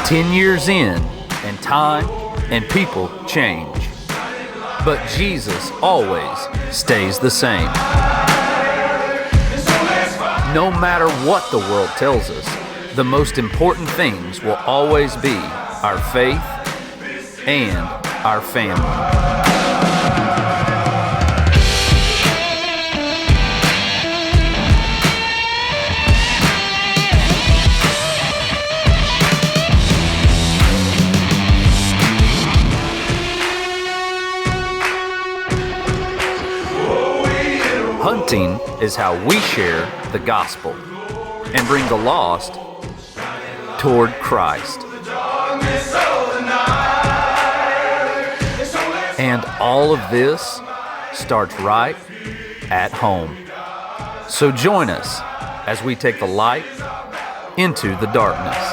10 years in, and time and people change. But Jesus always stays the same. No matter what the world tells us, the most important things will always be our faith and our family. Hunting is how we share the gospel and bring the lost toward Christ. And all of this starts right at home. So join us as we take the light into the darkness.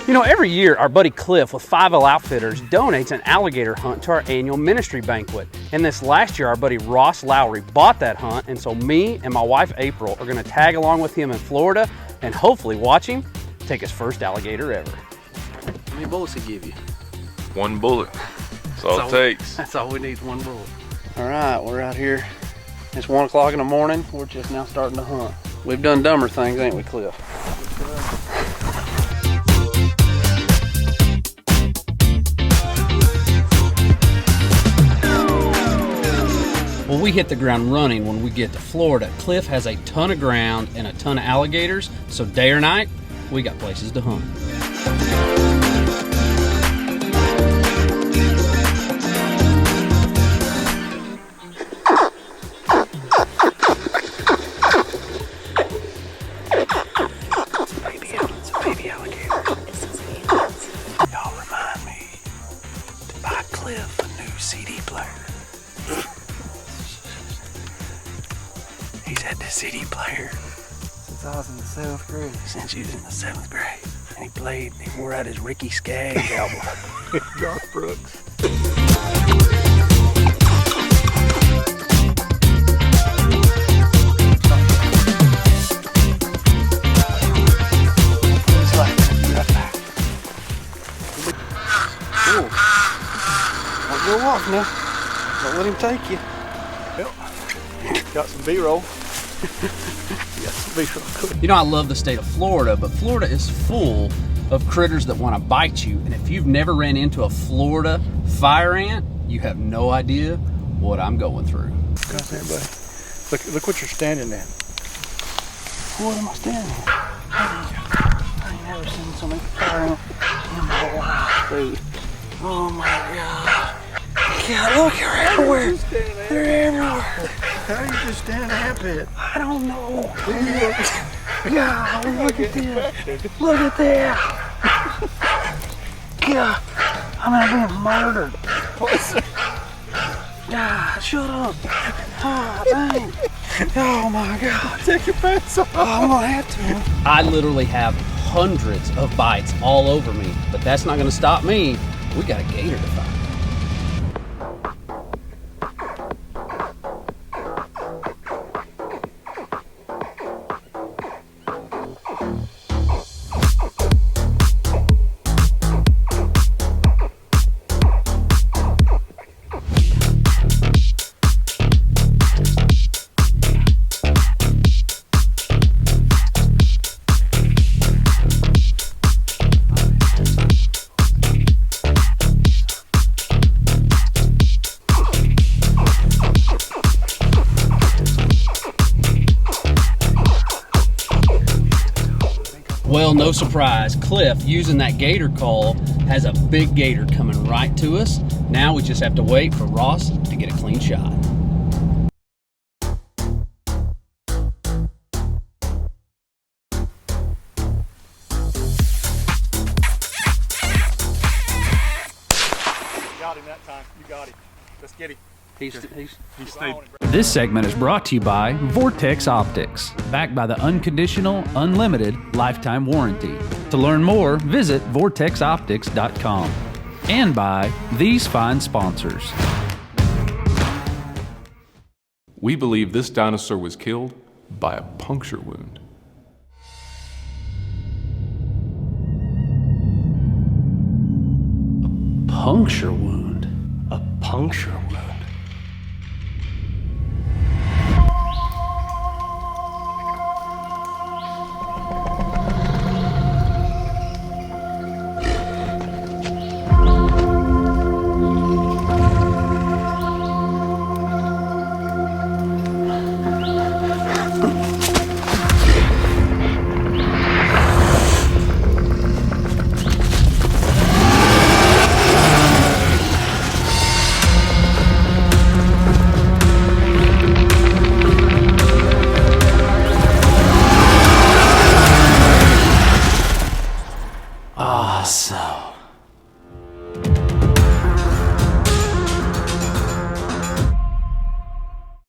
You know, every year our buddy Cliff with 5L Outfitters donates an alligator hunt to our annual ministry banquet. And this last year our buddy Ross Lowry bought that hunt, and so me and my wife April are going to tag along with him in Florida and hopefully watch him take his first alligator ever. How many bullets he give you? One bullet. That's all it takes. That's all we need, is one bullet. All right, we're out here. It's 1 o'clock in the morning. We're just now starting to hunt. We've done dumber things, ain't we, Cliff? Well, we hit the ground running when we get to Florida. Cliff has a ton of ground and a ton of alligators, so day or night, we got places to hunt. It's a baby alligator. Y'all remind me to buy Cliff a new CD player. He's had the CD player since I was in the 7th grade. Since he was in the 7th grade. And he wore out his Ricky Skaggs album. Garth Brooks. Don't go walk now. Don't let him take you. Well, got some B-roll. You know, I love the state of Florida, but Florida is full of critters that want to bite you. And if you've never ran into a Florida fire ant, you have no idea what I'm going through. Come here, buddy. Look what you're standing at. What am I standing at? I ain't never seen so many fire ants in my whole life, dude. Oh my God. Yeah, look, they're everywhere. They're everywhere. How are you just standing at it? I don't know. God, look at this. Look at that. God, I'm being murdered. God, shut up. Ah, dang. Oh my God. Take your pants off. Oh, I'm gonna have to. I literally have hundreds of bites all over me, but that's not gonna stop me. We got a gator to fight. Well, no surprise, Cliff, using that gator call, has a big gator coming right to us. Now we just have to wait for Ross to get a clean shot. Got him that time. You got him. Let's get him. He's stayed. This segment is brought to you by Vortex Optics, backed by the unconditional, unlimited lifetime warranty. To learn more, visit vortexoptics.com. And by these fine sponsors. We believe this dinosaur was killed by a puncture wound. puncture wound. A puncture wound.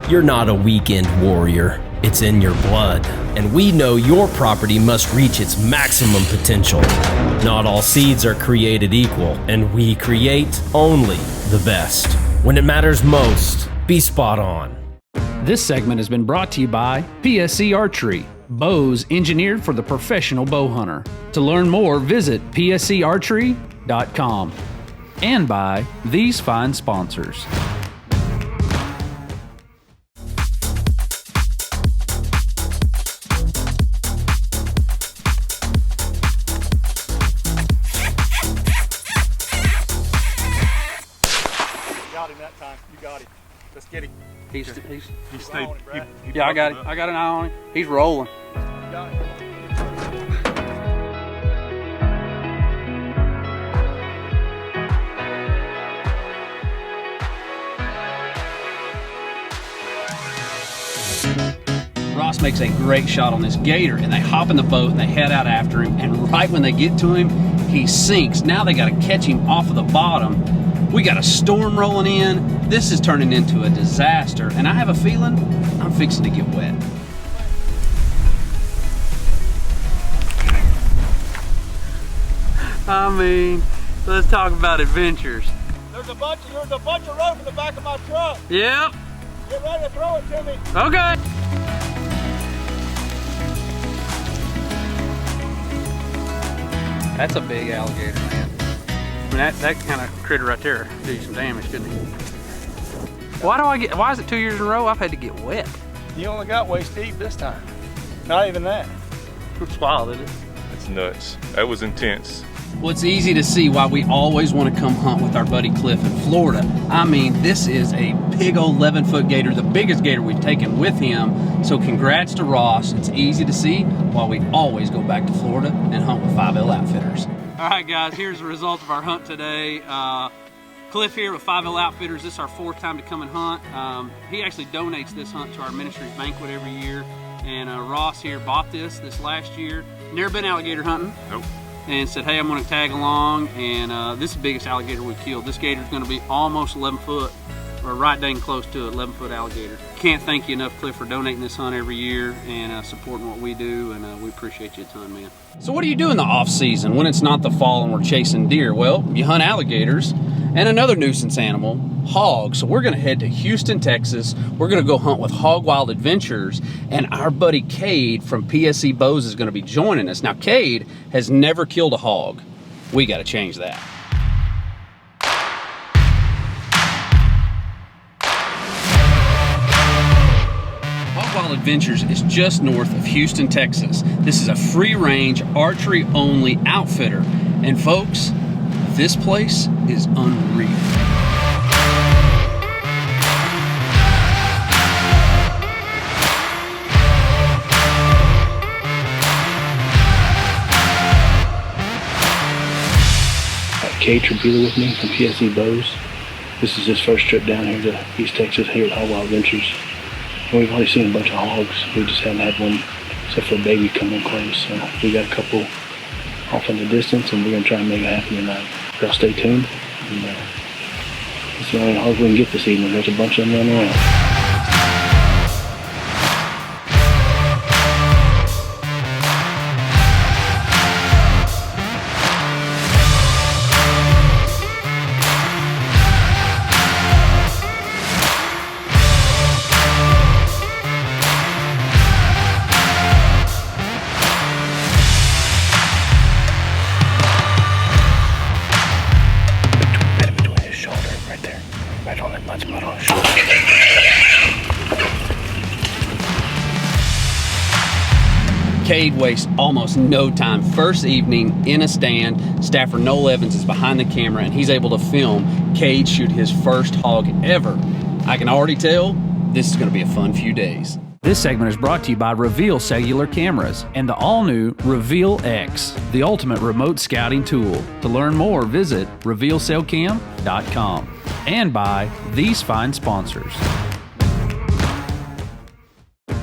You're not a weekend warrior. It's in your blood. And we know your property must reach its maximum potential. Not all seeds are created equal, and we create only the best. When it matters most, be spot on. This segment has been brought to you by PSC Archery, bows engineered for the professional bow hunter. To learn more, visit pscarchery.com. And by these fine sponsors. Got him that time. You got him. Let's get him. He stayed. Yeah, I got him. I got an eye on him. He's rolling. You got him. Ross makes a great shot on this gator, and they hop in the boat and they head out after him, and right when they get to him, he sinks. Now they got to catch him off of the bottom. We got a storm rolling in. This is turning into a disaster, and I have a feeling I'm fixing to get wet. I mean, let's talk about adventures. There's a bunch of rope in the back of my truck. Yep. Get ready to throw it to me. Okay. That's a big alligator, man. I mean, that kind of critter right there do you some damage, couldn't he? Why is it 2 years in a row I've had to get wet? You only got waist deep this time. Not even that. It's wild, isn't it? It's nuts. That was intense. Well, it's easy to see why we always want to come hunt with our buddy Cliff in Florida. I mean, this is a big old 11-foot gator, the biggest gator we've taken with him. So congrats to Ross. It's easy to see why we always go back to Florida and hunt with 5L Outfitters. All right, guys, here's the result of our hunt today. Cliff here with 5L Outfitters. This is our fourth time to come and hunt. He actually donates this hunt to our ministry's banquet every year. And Ross here bought this last year. Never been alligator hunting. Nope. And said, hey, I'm going to tag along, and this is the biggest alligator we've killed. This gator's going to be almost 11 foot, or right dang close to an 11-foot alligator. Can't thank you enough, Cliff, for donating this hunt every year and supporting what we do, and we appreciate you a ton, man. So what do you do in the off-season when it's not the fall and we're chasing deer? Well, you hunt alligators and another nuisance animal, hogs. So we're going to head to Houston, Texas. We're going to go hunt with Hog Wild Adventures, and our buddy Cade from PSC Bows is going to be joining us. Now, Cade has never killed a hog. We got to change that. Hog Wild Adventures is just north of Houston, Texas. This is a free-range, archery-only outfitter. And folks, this place is unreal. Cade with me from PSC Bows. This is his first trip down here to East Texas here at Hog Wild Adventures. And we've already seen a bunch of hogs. We just haven't had one except for a baby coming close. So we got a couple off in the distance, and we're gonna try and make it happen tonight. Y'all stay tuned, and It's the only hog we can get this evening. There's a bunch of them running around. Cade wastes almost no time. First evening in a stand, staffer Noel Evans is behind the camera and he's able to film Cade shoot his first hog ever. I can already tell this is going to be a fun few days. This segment is brought to you by Reveal Cellular Cameras and the all-new Reveal X, the ultimate remote scouting tool. To learn more, visit revealcellcam.com. And by these fine sponsors.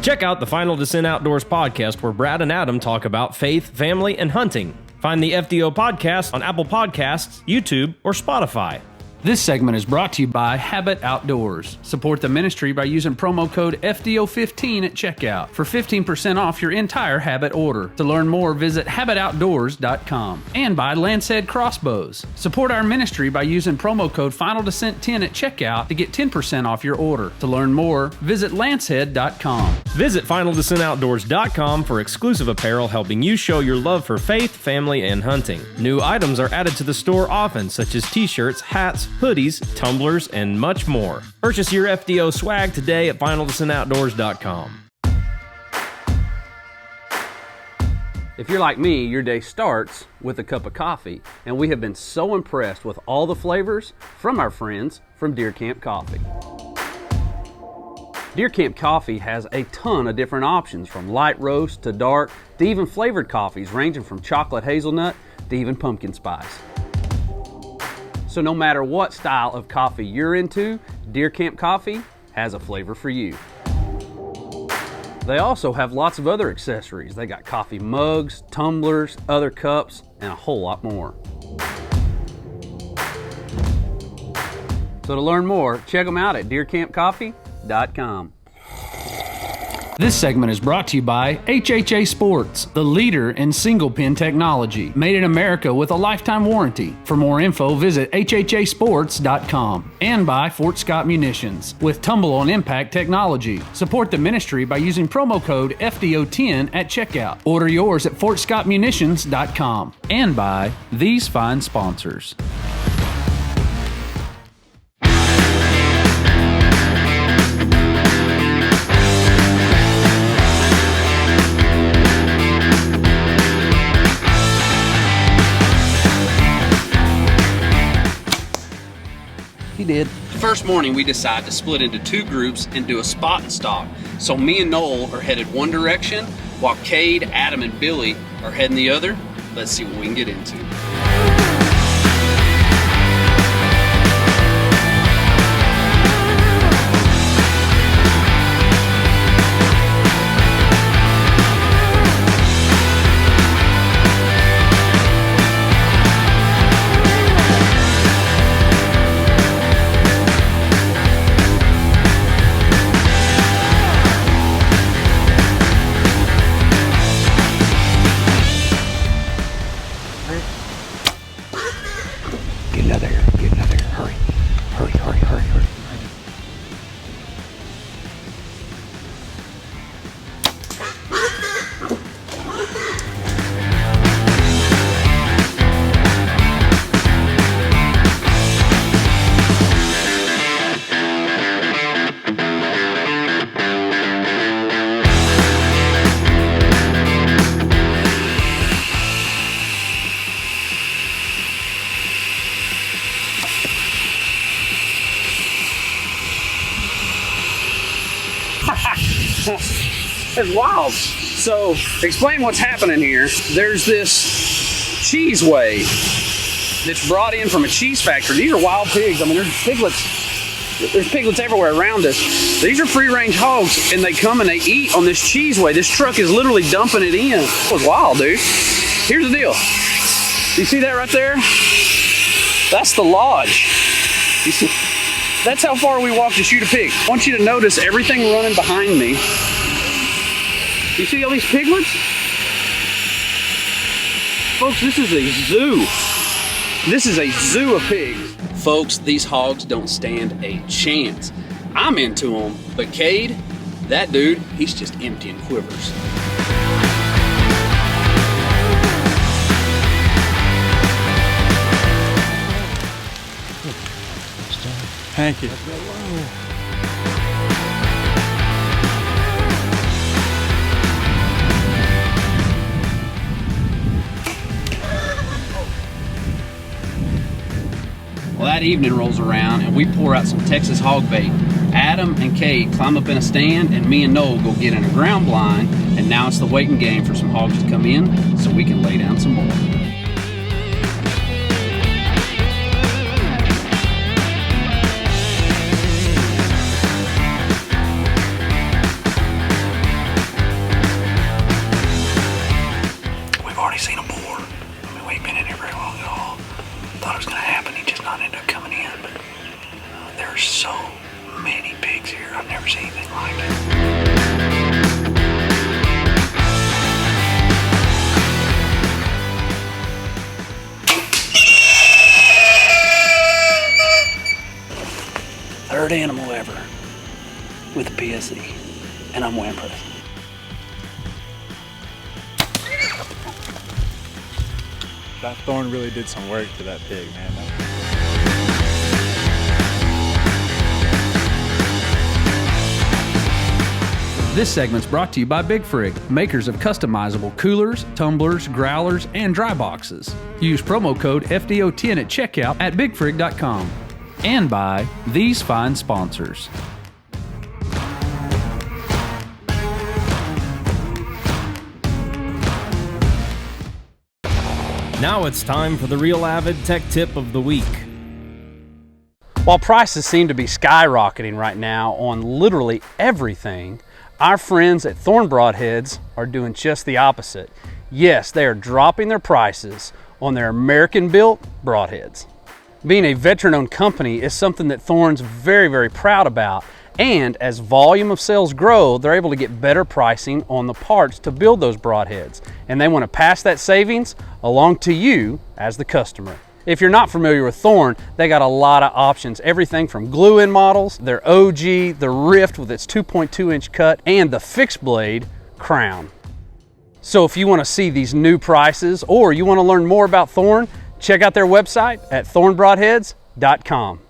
Check out the Final Descent Outdoors podcast where Brad and Adam talk about faith, family, and hunting. Find the FDO podcast on Apple Podcasts, YouTube, or Spotify. This segment is brought to you by Habit Outdoors. Support the ministry by using promo code FDO15 at checkout for 15% off your entire Habit order. To learn more, visit habitoutdoors.com. And by Lancehead Crossbows. Support our ministry by using promo code FinalDescent10 at checkout to get 10% off your order. To learn more, visit lancehead.com. Visit FinalDescentOutdoors.com for exclusive apparel helping you show your love for faith, family, and hunting. New items are added to the store often, such as t-shirts, hats, hoodies, tumblers, and much more. Purchase your FDO swag today at FinalDescentOutdoors.com. If you're like me, your day starts with a cup of coffee, and we have been so impressed with all the flavors from our friends from Deer Camp Coffee. Deer Camp Coffee has a ton of different options, from light roast to dark to even flavored coffees ranging from chocolate hazelnut to even pumpkin spice. So no matter what style of coffee you're into, Deer Camp Coffee has a flavor for you. They also have lots of other accessories. They got coffee mugs, tumblers, other cups, and a whole lot more. So to learn more, check them out at deercampcoffee.com. This segment is brought to you by HHA Sports, the leader in single pin technology, made in America with a lifetime warranty. For more info, visit hhasports.com. And by Fort Scott Munitions, with tumble-on impact technology. Support the ministry by using promo code FDO10 at checkout. Order yours at fortscottmunitions.com. And by these fine sponsors. He did. First morning, we decided to split into two groups and do a spot and stalk. So me and Noel are headed one direction, while Cade, Adam, and Billy are heading the other. Let's see what we can get into. It's wild. So, explain what's happening here. There's this cheese way that's brought in from a cheese factory. These are wild pigs. I mean, there's piglets everywhere around us. These are free-range hogs, and they come and they eat on this cheese way. This truck is literally dumping it in. It was wild, dude. Here's the deal. You see that right there? That's the lodge. You see, that's how far we walk to shoot a pig. I want you to notice everything running behind me. You see all these piglets? Folks, this is a zoo. This is a zoo of pigs. Folks, these hogs don't stand a chance. I'm into them, but Cade, that dude, he's just emptying quivers. Thank you. Well, that evening rolls around and we pour out some Texas hog bait. Adam and Cade climb up in a stand and me and Noel go get in a ground blind, and now it's the waiting game for some hogs to come in so we can lay down some more. We've already seen a boar. I mean, we ain't been in here very long at all. Thought it was gonna happen, he just not end up coming in, but there's so many pigs here. I've never seen anything like it. Third animal ever with a PSE, and I'm way impressed. That thorn really did some work to that pig, man. This segment's brought to you by Big Frig, makers of customizable coolers, tumblers, growlers, and dry boxes. Use promo code FDO10 at checkout at bigfrig.com. And by these fine sponsors. Now it's time for the Real Avid Tech Tip of the Week. While prices seem to be skyrocketing right now on literally everything, our friends at Thorn Broadheads are doing just the opposite. Yes, they are dropping their prices on their American-built broadheads. Being a veteran-owned company is something that Thorn's very, very proud about, and as volume of sales grow, they're able to get better pricing on the parts to build those broadheads, and they want to pass that savings along to you as the customer. If you're not familiar with Thorn, they got a lot of options, everything from glue-in models, their OG, the Rift with its 2.2-inch cut, and the fixed blade Crown. So if you want to see these new prices or you want to learn more about Thorn, check out their website at thornbroadheads.com.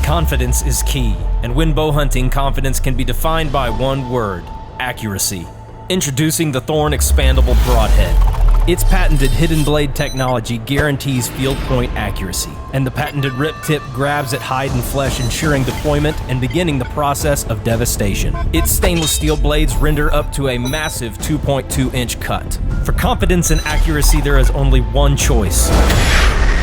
Confidence is key, and when bow hunting, confidence can be defined by one word: accuracy. Introducing the Thorn Expandable Broadhead. Its patented hidden blade technology guarantees field point accuracy, and the patented rip tip grabs at hide and flesh, ensuring deployment and beginning the process of devastation. Its stainless steel blades render up to a massive 2.2-inch cut. For confidence and accuracy, there is only one choice: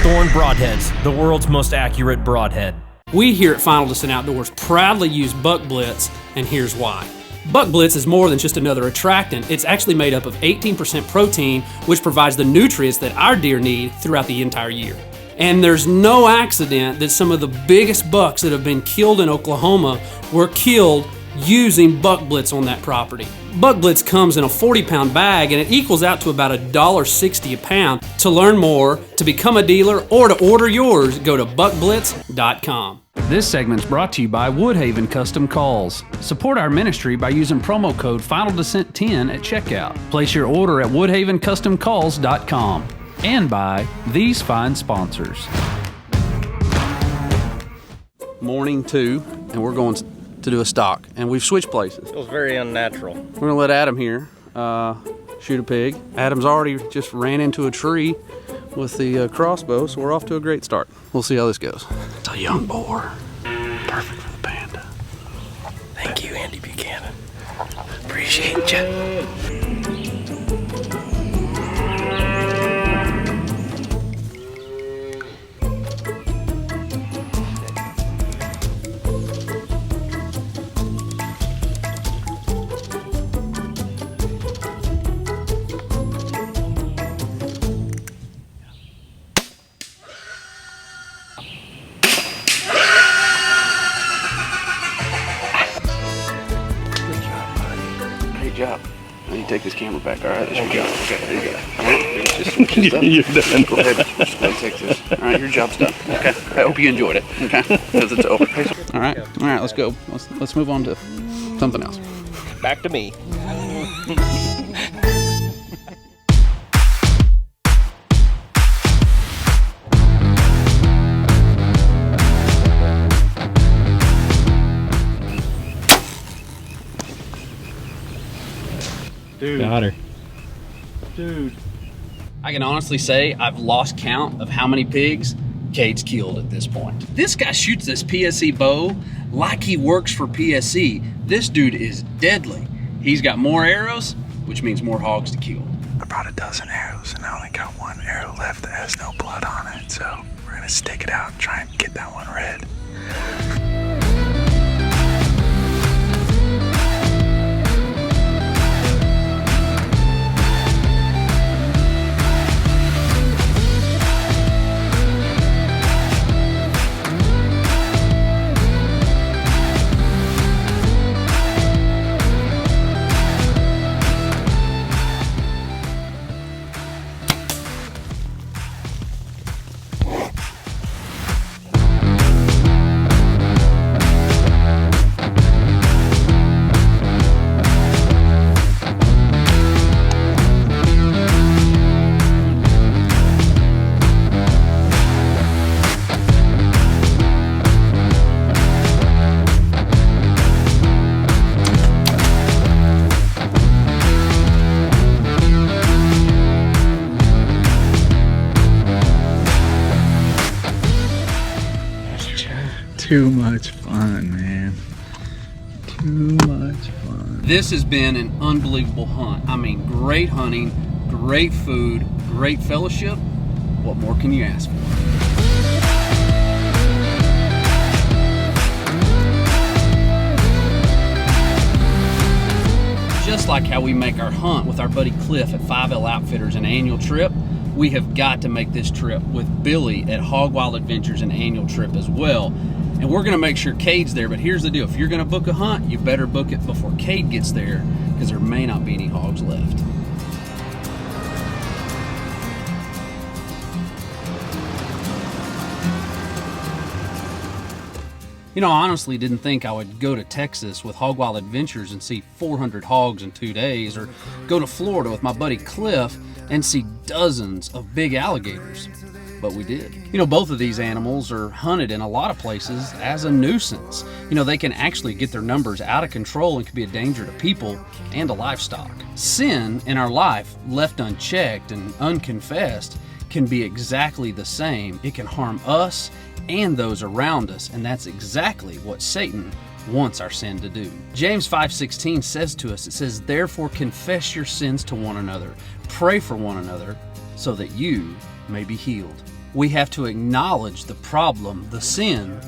Thorn Broadheads, the world's most accurate broadhead. We here at Final Descent Outdoors proudly use Buck Blitz, and here's why. Buck Blitz is more than just another attractant. It's actually made up of 18% protein, which provides the nutrients that our deer need throughout the entire year. And there's no accident that some of the biggest bucks that have been killed in Oklahoma were killed using Buck Blitz on that property. Buck Blitz comes in a 40-pound bag and it equals out to about $1.60 a pound. To learn more, to become a dealer, or to order yours, go to buckblitz.com. This segment's brought to you by Woodhaven Custom Calls. Support our ministry by using promo code FINALDESCENT10 at checkout. Place your order at woodhavencustomcalls.com. And by these fine sponsors. Morning 2, and we're going to do a stalk, and we've switched places. It was very unnatural. We're gonna let Adam here shoot a pig. Adam's already just ran into a tree with the crossbow, so we're off to a great start. We'll see how this goes. It's a young boar. Perfect for the panda. Thank you, Andy Buchanan. Appreciate you. job. Now you take this camera back. All right, that's your job. Okay, there you go. All right, You're done. Go ahead. Just go take this. All right, your job's done. Okay. I hope you enjoyed it. Okay, because it's over. All right. Let's go. Let's move on to something else. Back to me. Dude. Got her. Dude. I can honestly say I've lost count of how many pigs Cade's killed at this point. This guy shoots this PSE bow like he works for PSE. This dude is deadly. He's got more arrows, which means more hogs to kill. I brought a dozen arrows and I only got one arrow left that has no blood on it. So we're gonna stick it out and try and get that one red. Too much fun, man. Too much fun. This has been an unbelievable hunt. I mean, great hunting, great food, great fellowship. What more can you ask for? Just like how we make our hunt with our buddy Cliff at 5L Outfitters an annual trip, we have got to make this trip with Billy at Hog Wild Adventures an annual trip as well. And we're gonna make sure Cade's there, but here's the deal. If you're gonna book a hunt, you better book it before Cade gets there, because there may not be any hogs left. You know, I honestly didn't think I would go to Texas with Hog Wild Adventures and see 400 hogs in 2 days, or go to Florida with my buddy Cliff and see dozens of big alligators. But we did. You know, both of these animals are hunted in a lot of places as a nuisance. You know, they can actually get their numbers out of control and can be a danger to people and to livestock. Sin in our life, left unchecked and unconfessed, can be exactly the same. It can harm us and those around us, and that's exactly what Satan wants our sin to do. James 5:16 says to us, it says, "Therefore confess your sins to one another, pray for one another, so that you may be healed." We have to acknowledge the problem, the sin,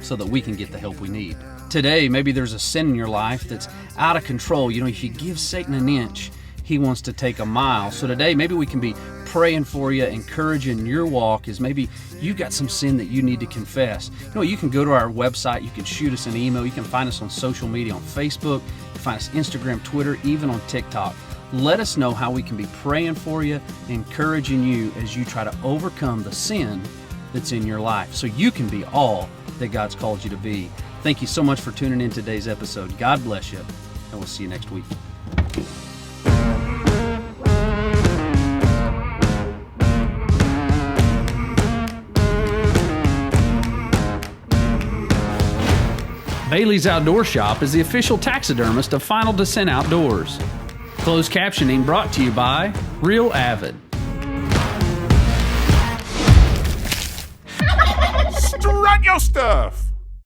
so that we can get the help we need. Today, maybe there's a sin in your life that's out of control. You know, if you give Satan an inch, he wants to take a mile. So today, maybe we can be praying for you, encouraging your walk, is maybe you've got some sin that you need to confess. You know, you can go to our website, you can shoot us an email, you can find us on social media, on Facebook, you can find us Instagram, Twitter, even on TikTok. Let us know how we can be praying for you, encouraging you as you try to overcome the sin that's in your life, so you can be all that God's called you to be. Thank you so much for tuning in today's episode. God bless you, and we'll see you next week. Bailey's Outdoor Shop is the official taxidermist of Final Descent Outdoors. Closed captioning brought to you by Real Avid. Strut your stuff!